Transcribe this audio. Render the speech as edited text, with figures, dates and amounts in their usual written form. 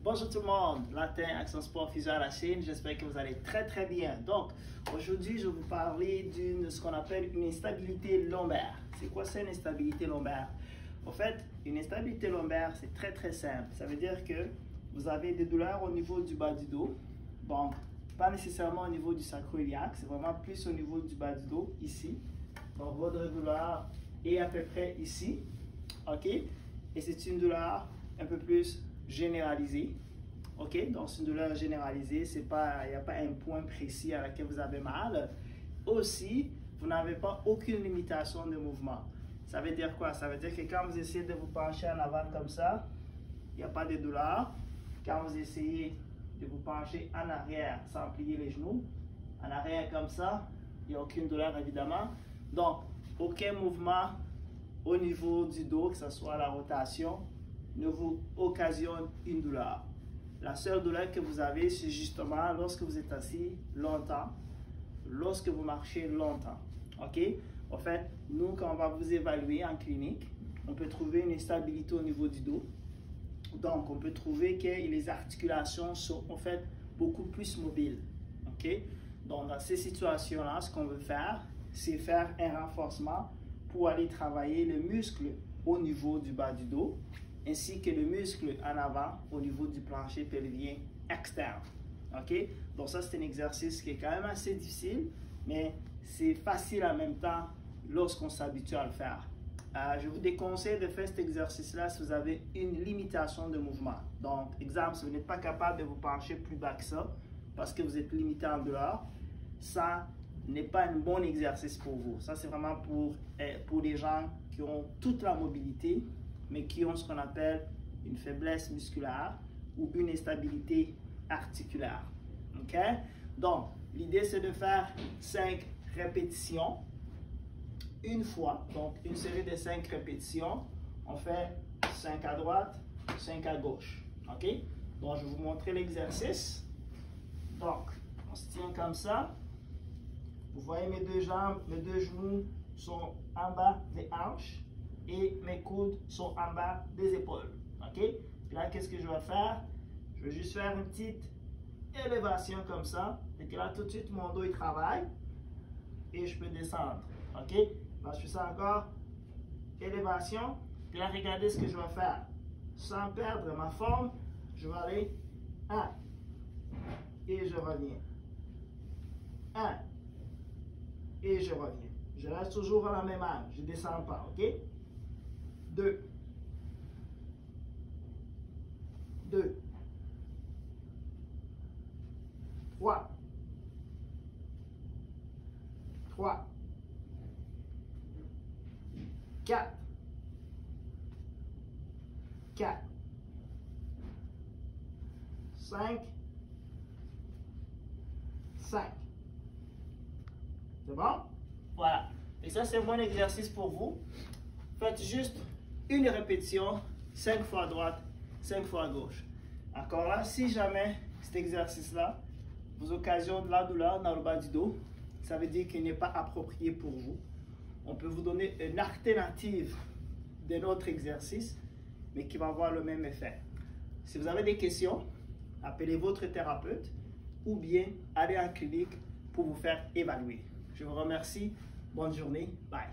Bonjour tout le monde, Latin, Action Sport, Physio à la chaîne, j'espère que vous allez très bien. Donc, aujourd'hui, je vais vous parler de ce qu'on appelle une instabilité lombaire. C'est quoi ça, une instabilité lombaire? En fait, une instabilité lombaire, c'est très simple. Ça veut dire que vous avez des douleurs au niveau du bas du dos. Bon, pas nécessairement au niveau du sacro-iliaque, c'est vraiment plus au niveau du bas du dos, ici. Donc, votre douleur est à peu près ici, ok? Et c'est une douleur un peu plus généralisée, ok? Donc, c'est une douleur généralisée, il n'y a pas un point précis à laquelle vous avez mal. Aussi, vous n'avez pas aucune limitation de mouvement. Ça veut dire quoi? Ça veut dire que quand vous essayez de vous pencher en avant comme ça, il n'y a pas de douleur. Quand vous essayez de vous pencher en arrière sans plier les genoux, en arrière comme ça, il n'y a aucune douleur évidemment. Donc, aucun mouvement au niveau du dos, que ce soit la rotation, ne vous occasionne une douleur. La seule douleur que vous avez, c'est justement lorsque vous êtes assis longtemps, lorsque vous marchez longtemps. Ok? En fait, nous, quand on va vous évaluer en clinique, on peut trouver une instabilité au niveau du dos. Donc, on peut trouver que les articulations sont en fait beaucoup plus mobiles. Ok? Donc, dans ces situations-là, ce qu'on veut faire, c'est faire un renforcement pour aller travailler le muscle au niveau du bas du dos, ainsi que le muscle en avant au niveau du plancher pelvien externe. Ok? Donc ça, c'est un exercice qui est quand même assez difficile, mais c'est facile en même temps lorsqu'on s'habitue à le faire. Je vous déconseille de faire cet exercice-là si vous avez une limitation de mouvement. Donc, exemple, si vous n'êtes pas capable de vous pencher plus bas que ça, parce que vous êtes limité en douleur, ça n'est pas un bon exercice pour vous. Ça, c'est vraiment pour les gens qui ont toute la mobilité, mais qui ont ce qu'on appelle une faiblesse musculaire ou une instabilité articulaire. OK? Donc, l'idée, c'est de faire 5 répétitions une fois. Donc, une série de 5 répétitions. On fait 5 à droite, 5 à gauche. OK? Donc, je vais vous montrer l'exercice. Donc, on se tient comme ça. Vous voyez mes deux jambes, mes deux genoux sont en bas des hanches et mes coudes sont en bas des épaules. OK? Puis là, qu'est-ce que je vais faire? Je vais juste faire une petite élévation comme ça. Et que là, tout de suite, mon dos, il travaille et je peux descendre. OK? Là, je fais ça encore. Élévation. Puis là, regardez ce que je vais faire. Sans perdre ma forme, je vais aller 1 et je reviens. 1 et je reviens. Je reste toujours à la même angle. Je ne descends pas, ok? 2. 2. 3. 3. 4. 4. 5. 5. C'est bon? Voilà. Et ça, c'est un bon exercice pour vous. Faites juste une répétition, 5 fois à droite, 5 fois à gauche. Encore là, si jamais cet exercice-là vous occasionne de la douleur dans le bas du dos, ça veut dire qu'il n'est pas approprié pour vous. On peut vous donner une alternative d'un autre exercice, mais qui va avoir le même effet. Si vous avez des questions, appelez votre thérapeute ou bien allez en clinique pour vous faire évaluer. Je vous remercie. Bonne journée. Bye.